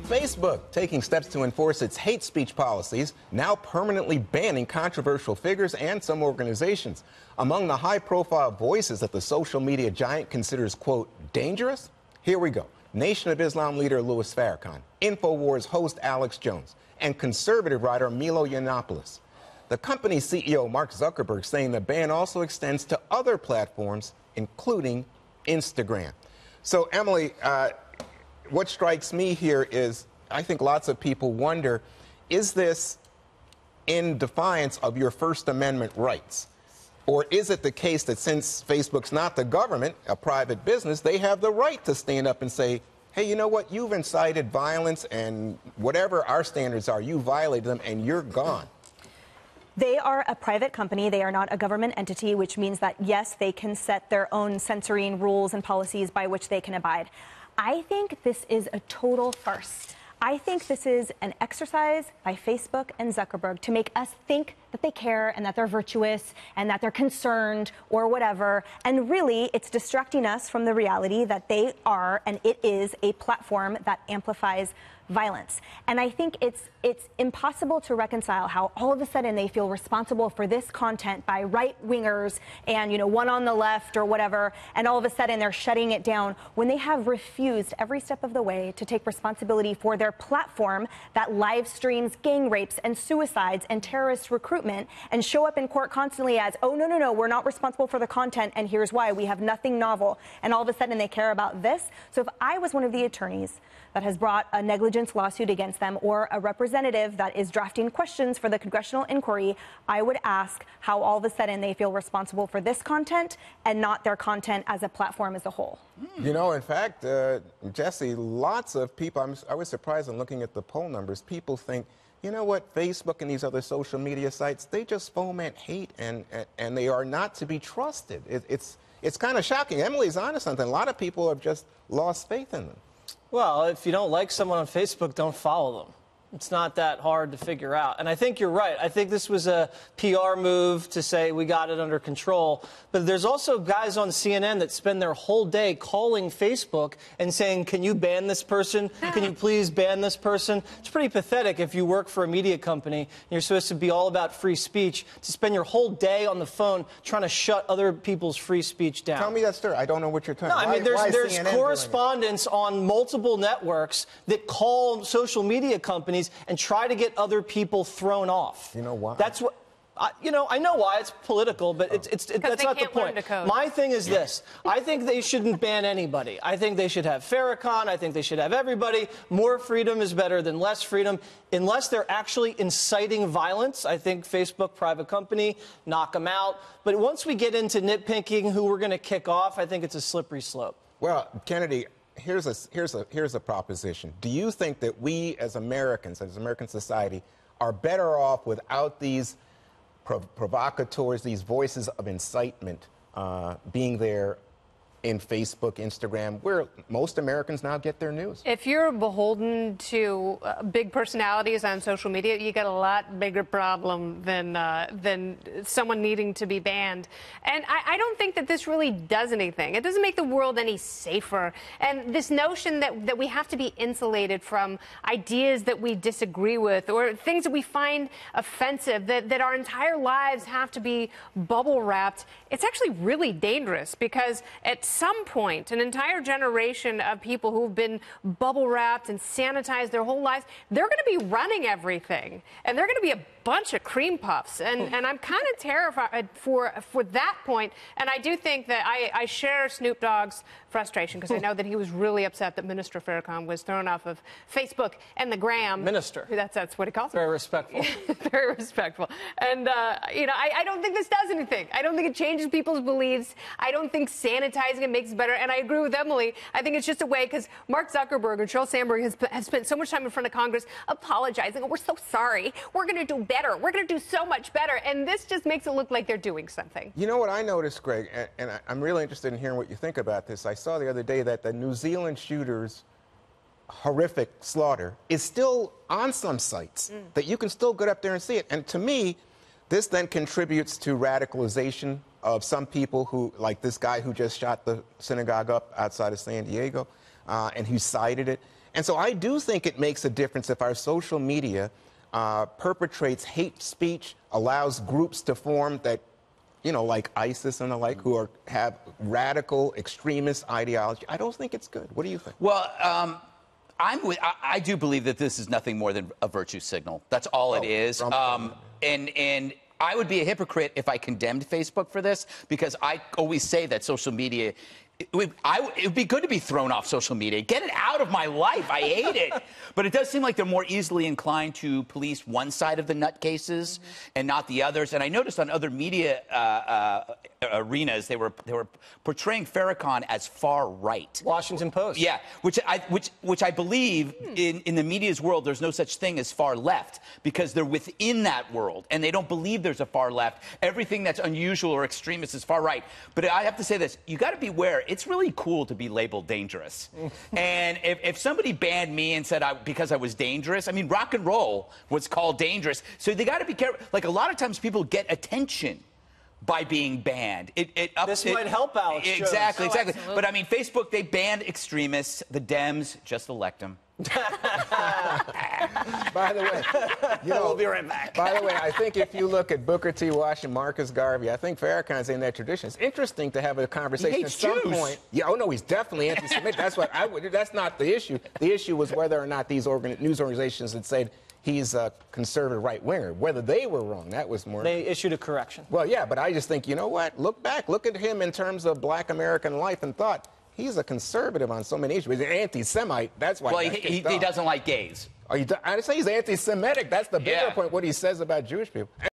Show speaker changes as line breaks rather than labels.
Facebook taking steps to enforce its hate speech policies, now permanently banning controversial figures and some organizations. Among the high-profile voices that the social media giant considers, quote, dangerous? Here we go. Nation of Islam leader Louis Farrakhan, InfoWars host Alex Jones, and conservative writer Milo Yiannopoulos. The company's CEO, Mark Zuckerberg, saying the ban also extends to other platforms, including Instagram. So, Emily, what strikes me here is I think lots of people wonder, is this in defiance of your First Amendment rights? Or is it the case that since Facebook's not the government, a private business, they have the right to stand up and say, hey, you know what, you've incited violence and whatever our standards are, you violated them and you're gone?
They are a private company. They are not a government entity, which means that, yes, they can set their own censoring rules and policies by which they can abide. I think this is a total farce. I think this is an exercise by Facebook and Zuckerberg to make us think that they care and that they're virtuous and that they're concerned or whatever. And really, it's distracting us from the reality that they are and it is a platform that amplifies violence. And I think it's impossible to reconcile how all of a sudden they feel responsible for this content by right-wingers and, you know, one on the left or whatever, and all of a sudden they're shutting it down when they have refused every step of the way to take responsibility for their platform that live streams gang rapes and suicides and terrorist recruitment and show up in court constantly as, oh, no, we're not responsible for the content and here's why, we have nothing novel. And all of a sudden they care about this. So if I was one of the attorneys that has brought a negligence lawsuit against them or a representative that is drafting questions for the congressional inquiry, I would ask how all of a sudden they feel responsible for this content and not their content as a platform as a whole.
You know, in fact, Jesse, lots of people, I was surprised in looking at the poll numbers, people think, you know what, Facebook and these other social media sites, they just foment hate and they are not to be trusted. It's kind of shocking. Emily's onto something. A lot of people have just lost faith in them.
Well, if you don't like someone on Facebook, don't follow them. It's not that hard to figure out. And I think you're right. I think this was a PR move to say we got it under control. But there's also guys on CNN that spend their whole day calling Facebook and saying, can you ban this person? Can you please ban this person? It's pretty pathetic if you work for a media company and you're supposed to be all about free speech to spend your whole day on the phone trying to shut other people's free speech down.
Tell me that story. I don't know what you're talking about.
No, I mean, there's correspondents on multiple networks that call social media companies and try to get other people thrown off.
You know why?
That's what. I know why. It's political, but that's not the point. My thing is this. I think they shouldn't ban anybody. I think they should have Farrakhan. I think they should have everybody. More freedom is better than less freedom. Unless they're actually inciting violence, I think Facebook, private company, knock them out. But once we get into nitpicking who we're going to kick off, I think it's a slippery slope.
Well, Kennedy, here's a proposition. Do you think that we as Americans, as American society, are better off without these provocateurs, these voices of incitement being there in Facebook, Instagram, where most Americans now get their news?
If you're beholden to big personalities on social media, you got a lot bigger problem than someone needing to be banned. And I don't think that this really does anything. It doesn't make the world any safer. And this notion that we have to be insulated from ideas that we disagree with or things that we find offensive, that our entire lives have to be bubble wrapped, it's actually really dangerous because at some point, an entire generation of people who've been bubble wrapped and sanitized their whole lives, they're going to be running everything. And they're going to be a bunch of cream puffs. And I'm kind of terrified for that point. And I do think that I share Snoop Dogg's frustration because I know that he was really upset that Minister Farrakhan was thrown off of Facebook and the Gram.
Minister.
That's what he calls him.
Very respectful.
Very respectful. And, I don't think this does anything. I don't think it changes people's beliefs. I don't think sanitizing it makes it better. And I agree with Emily. I think it's just a way because Mark Zuckerberg and Sheryl Sandberg has spent so much time in front of Congress apologizing. Oh, we're so sorry. We're going to do better. We're going to do so much better. And this just makes it look like they're doing something.
You know what I noticed, Greg, and I'm really interested in hearing what you think about this. I saw the other day that the New Zealand shooter's horrific slaughter is still on some sites, that you can still get up there and see it. And to me, this then contributes to radicalization of some people who, like this guy who just shot the synagogue up outside of San Diego, and who cited it. And so I do think it makes a difference if our social media perpetrates hate speech, allows groups to form that, you know, like ISIS and the like, who have radical extremist ideology. I don't think it's good. What do you think?
Well, I do believe that this is nothing more than a virtue signal. That's all it is. And I would be a hypocrite if I condemned Facebook for this, because I always say that social media, it would be good to be thrown off social media. Get it out of my life. I hate it. But it does seem like they're more easily inclined to police one side of the nutcases and not the others. And I noticed on other media arenas, they were portraying Farrakhan as far right.
Washington Post.
Yeah, which I believe in the media's world, there's no such thing as far left, because they're within that world and they don't believe there's a far left. Everything that's unusual or extremist is far right. But I have to say this, you got to beware. It's really cool to be labeled dangerous. And if somebody banned me and said because I was dangerous, I mean, rock and roll was called dangerous. So they got to be careful. Like, a lot of times people get attention by being banned.
This might help Alex Jones.
Exactly.
Absolutely.
But I mean, Facebook, they banned extremists. The Dems, just elect them.
By the way,
we'll be right back.
By the way, I think if you look at Booker T. Washington, Marcus Garvey, I think Farrakhan's in that tradition. It's interesting to have a conversation
hates
at some
Jews.
point. Yeah, oh no, he's definitely anti-Semitic. That's what I would. That's not the issue. The issue was whether or not these news organizations had said he's a conservative right-winger. Whether they were wrong, that was more.
They issued a correction.
Well, yeah, but I just think, you know what? Look back. Look at him in terms of Black American life and thought. He's a conservative on so many issues. He's an anti-Semite. That's why.
Well, he doesn't like gays.
I'd say he's anti-Semitic. That's the bigger
Yeah.
point, what he says about Jewish people.